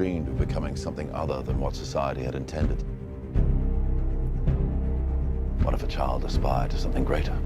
dreamed of becoming something other than what society had intended? What if a child aspired to something greater?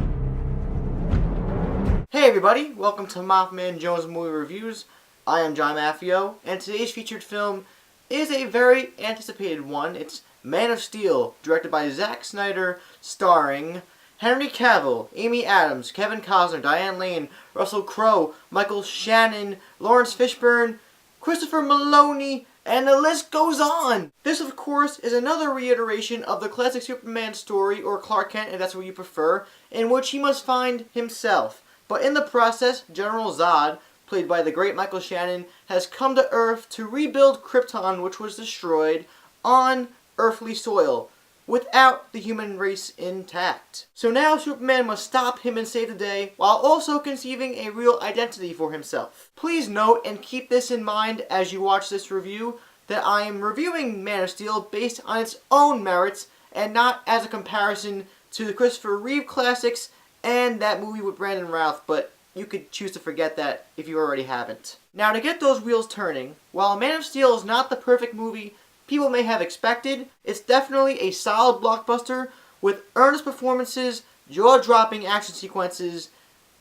Hey everybody, welcome to MaffmanJones Movie Reviews. I am John Maffio, and today's featured film is a very anticipated one. It's Man of Steel, directed by Zack Snyder, starring Henry Cavill, Amy Adams, Kevin Costner, Diane Lane, Russell Crowe, Michael Shannon, Lawrence Fishburne, Christopher Maloney, and the list goes on! This, of course, is another reiteration of the classic Superman story, or Clark Kent, if that's what you prefer, in which he must find himself. But in the process, General Zod, played by the great Michael Shannon, has come to Earth to rebuild Krypton, which was destroyed, on earthly soil, without the human race intact. So now Superman must stop him and save the day, while also conceiving a real identity for himself. Please note, and keep this in mind as you watch this review, that I am reviewing Man of Steel based on its own merits, and not as a comparison to the Christopher Reeve classics and that movie with Brandon Routh, but you could choose to forget that if you already haven't. Now, to get those wheels turning, while Man of Steel is not the perfect movie people may have expected, it's definitely a solid blockbuster with earnest performances, jaw-dropping action sequences,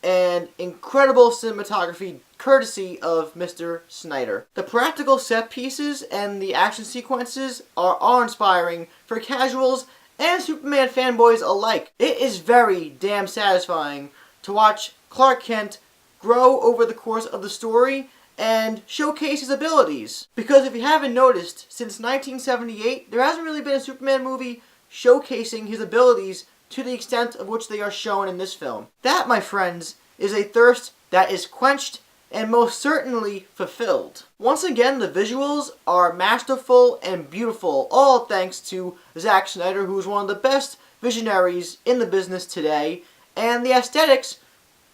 and incredible cinematography courtesy of Mr. Snyder. The practical set pieces and the action sequences are awe-inspiring for casuals and Superman fanboys alike. It is very damn satisfying to watch Clark Kent grow over the course of the story and showcase his abilities. Because if you haven't noticed, since 1978, there hasn't really been a Superman movie showcasing his abilities to the extent of which they are shown in this film. That, my friends, is a thirst that is quenched and most certainly fulfilled. Once again, the visuals are masterful and beautiful, all thanks to Zack Snyder, who is one of the best visionaries in the business today, and the aesthetics,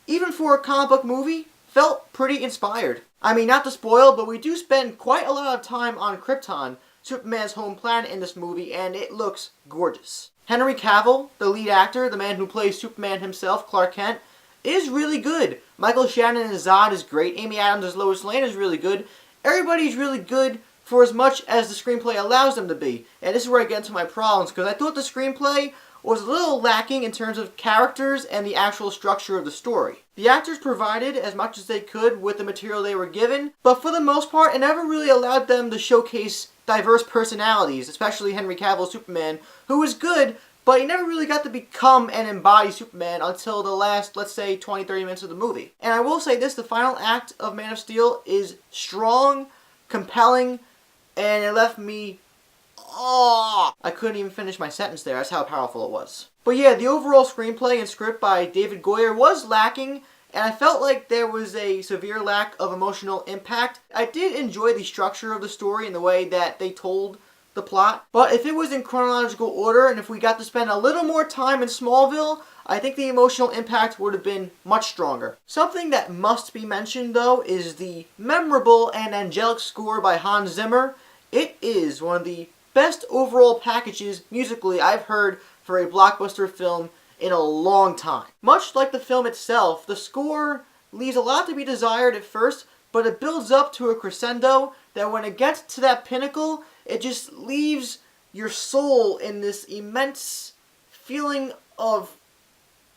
even for a comic book movie, felt pretty inspired. I mean, not to spoil, but we do spend quite a lot of time on Krypton, Superman's home planet, in this movie, and it looks gorgeous. Henry Cavill, the lead actor, the man who plays Superman himself, Clark Kent, is really good. Michael Shannon as Zod is great. Amy Adams as Lois Lane is really good. Everybody's really good for as much as the screenplay allows them to be. And this is where I get into my problems, because I thought the screenplay was a little lacking in terms of characters and the actual structure of the story. The actors provided as much as they could with the material they were given, but for the most part, it never really allowed them to showcase diverse personalities, especially Henry Cavill's Superman, who was good, but he never really got to become and embody Superman until the last, let's say, 20-30 minutes of the movie. And I will say this, the final act of Man of Steel is strong, compelling, and it left me I couldn't even finish my sentence there. That's how powerful it was. But yeah, the overall screenplay and script by David Goyer was lacking, and I felt like there was a severe lack of emotional impact. I did enjoy the structure of the story and the way that they told the plot, but if it was in chronological order and if we got to spend a little more time in Smallville, I think the emotional impact would have been much stronger. Something that must be mentioned, though, is the memorable and angelic score by Hans Zimmer. It is one of the best overall packages musically I've heard for a blockbuster film in a long time. Much like the film itself, the score leaves a lot to be desired at first, but it builds up to a crescendo that when it gets to that pinnacle, it just leaves your soul in this immense feeling of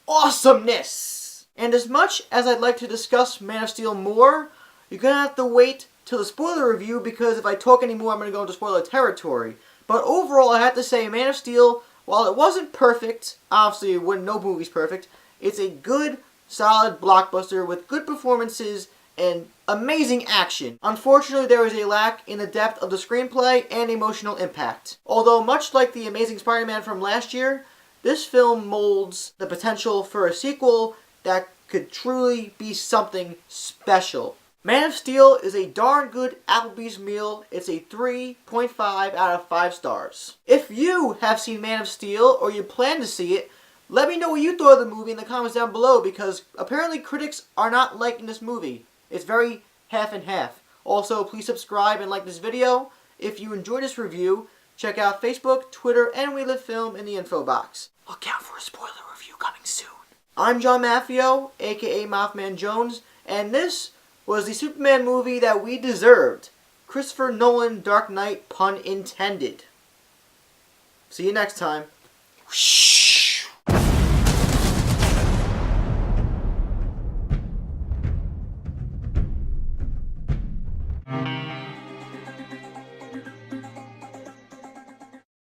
awesomeness. And as much as I'd like to discuss Man of Steel more, you're going to have to wait till the spoiler review, because if I talk anymore, I'm going to go into spoiler territory. But overall, I have to say, Man of Steel, while it wasn't perfect, obviously no movie's perfect, it's a good, solid blockbuster with good performances and amazing action. Unfortunately, there is a lack in the depth of the screenplay and emotional impact. Although, much like The Amazing Spider-Man from last year, this film molds the potential for a sequel that could truly be something special. Man of Steel is a darn good Applebee's meal. It's a 3.5 out of 5 stars. If you have seen Man of Steel, or you plan to see it, let me know what you thought of the movie in the comments down below, because apparently critics are not liking this movie. It's very half and half. Also, please subscribe and like this video. If you enjoyed this review, check out Facebook, Twitter, and We Live Film in the info box. Look out for a spoiler review coming soon. I'm John Maffio, aka MaffmanJones, and this was the Superman movie that we deserved. Christopher Nolan Dark Knight, pun intended. See you next time.